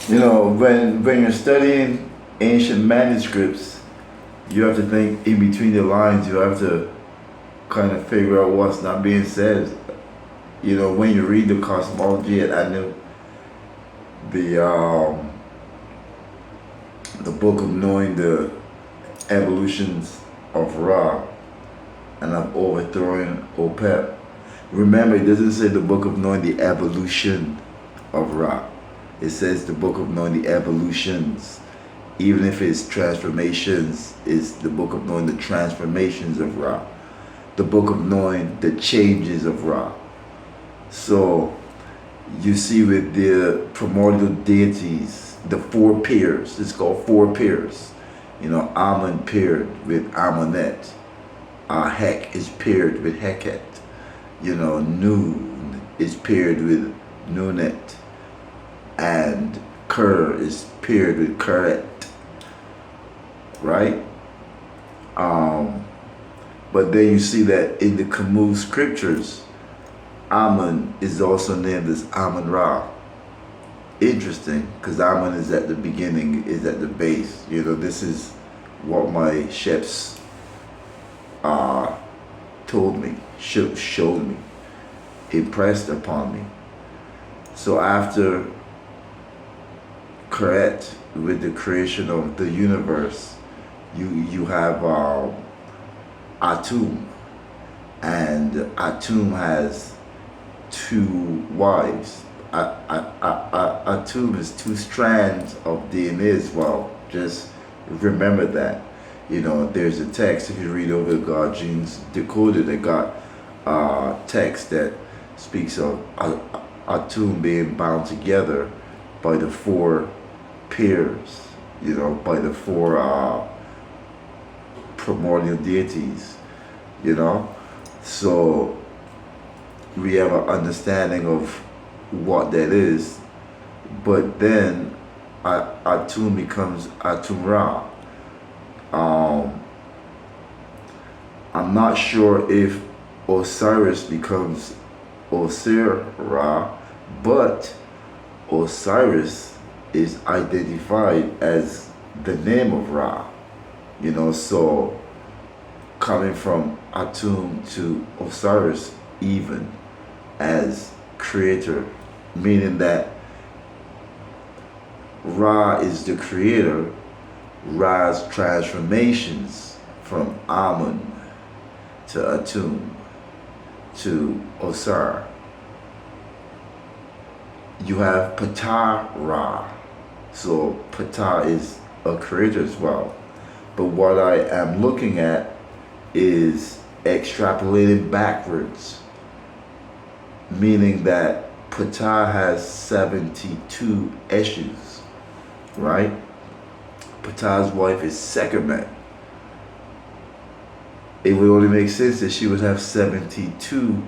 You know, when you're studying ancient manuscripts, you have to think in between the lines. You have to kind of figure out what's not being said. You know, when you read the cosmology at Anu, the the book of knowing the evolutions of Ra and of overthrowing Opep. Remember, it doesn't say the book of knowing the evolution of Ra. It says the book of knowing the evolutions. Even if it's transformations, it's the book of knowing the transformations of Ra. The book of knowing the changes of Ra. So you see with the primordial deities, the four pairs, it's called four pairs. You know, Amun paired with Amunet. Hek is paired with Heket. You know, Nun is paired with Nunet. And Ker is paired with Keret. Right? But then you see that in the Kamu scriptures, Amun is also named as Amun Ra. Interesting, because Amun is at the beginning, is at the base. You know, this is what my chefs told me, showed me, impressed upon me. So after Keret, with the creation of the universe, you have Atum, and Atum has two wives. Atum is two strands of DNA as well. Just remember that. You know, there's a text, if you read over God Genes Decoded, they got text that speaks of Atum being bound together by the four pairs, you know, by the four primordial deities, you know. So we have an understanding of what that is, but then Atum becomes Atum Ra. I'm not sure if Osiris becomes Osir Ra, but Osiris is identified as the name of Ra. You know, so coming from Atum to Osiris, even as creator, meaning that Ra is the creator. Ra's transformations from Amun to Atum to Osir. You have Ptah Ra. So Ptah is a creator as well. But what I am looking at is extrapolated backwards, meaning that Ptah has 72 issues, right? Ptah's wife is Sekhmet. It would only make sense that she would have 72,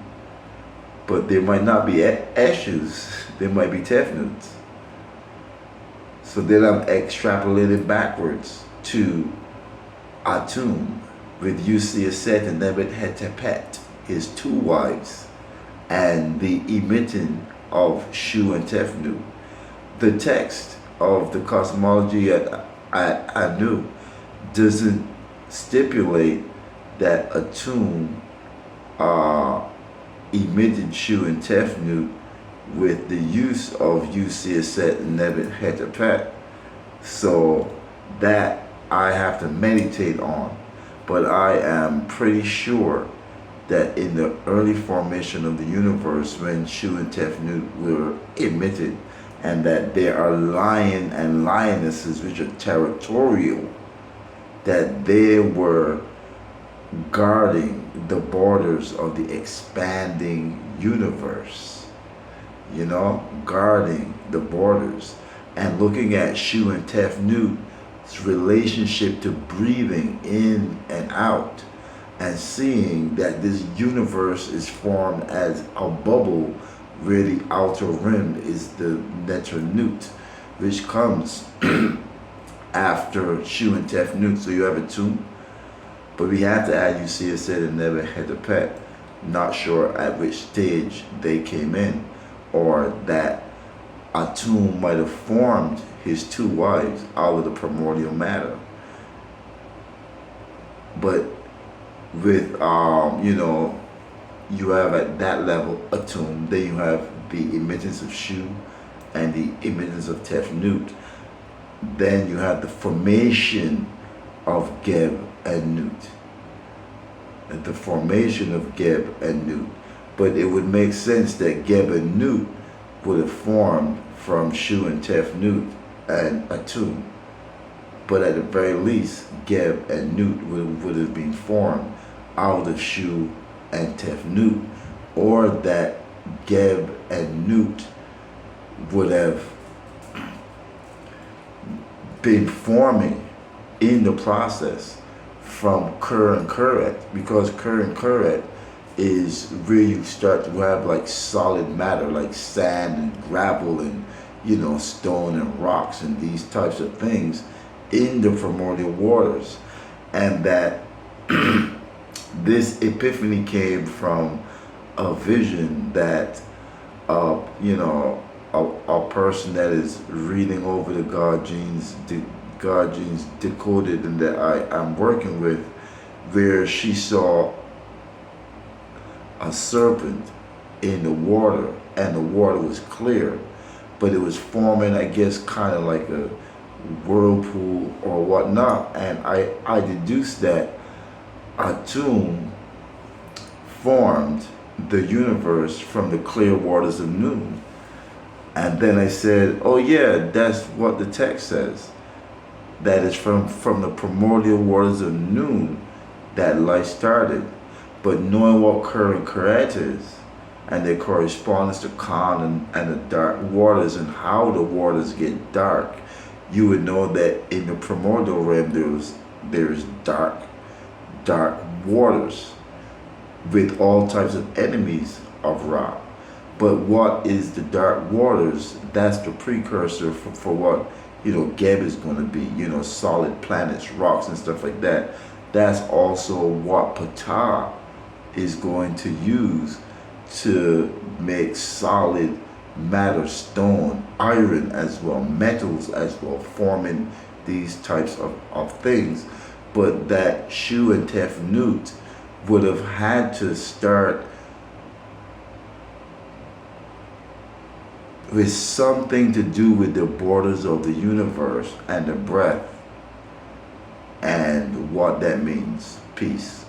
but there might not be issues. There might be Tefnuts. So then I'm extrapolating backwards to Atum with Usia Set and Nebet Hetepet, his two wives, and the emitting of Shu and Tefnu. The text of the cosmology at Anu doesn't stipulate that Atum emitted Shu and Tefnut with the use of Usia Set and Nebet Hetepet. So that I have to meditate on. But I am pretty sure that in the early formation of the universe, when Shu and Tefnut were emitted, and that there are lion and lionesses which are territorial, that they were guarding the borders of the expanding universe, you know, guarding the borders, and looking at Shu and Tefnut's relationship to breathing in and out, and seeing that this universe is formed as a bubble where the outer rim is the Neternut, which comes after Shu and Tefnut. So you have a tomb, but we have to add Usia said and never had a pet. Not sure at which stage they came in, or that Atum might have formed his two wives out of the primordial matter. But with you have at that level Atum, then you have the emergence of Shu and the emergence of Tefnut. Then you have the formation of Geb and Nut. And the formation of Geb and Nut. But it would make sense that Geb and Nut would have formed from Shu and Tefnut and Atum. But at the very least, Geb and Nut would have been formed out of Shu and Tefnut, or that Geb and Nut would have been forming in the process from Ker and Keret, because Ker and Keret is where you start to have like solid matter, like sand and gravel and stone and rocks and these types of things in the primordial waters. And that this epiphany came from a vision that a person that is reading over the God genes decoded, and that I'm working with, where she saw a serpent in the water, and the water was clear, but it was forming, I guess, kind of like a whirlpool or whatnot. And I deduced that Atum formed the universe from the clear waters of noon. And then I said, oh yeah, that's what the text says. That is from the primordial waters of noon that life started. But knowing what Ker and Keret is, and their correspondence to Khan and the dark waters, and how the waters get dark, you would know that in the primordial realm there's dark waters with all types of enemies of Ra. But what is the dark waters? That's the precursor for what Geb is going to be. Solid planets, rocks, and stuff like that. That's also what Ptah is going to use to make solid matter, stone, iron as well, metals as well, forming these types of things. But that Shu and Tefnut would have had to start with something to do with the borders of the universe and the breath and what that means. Peace.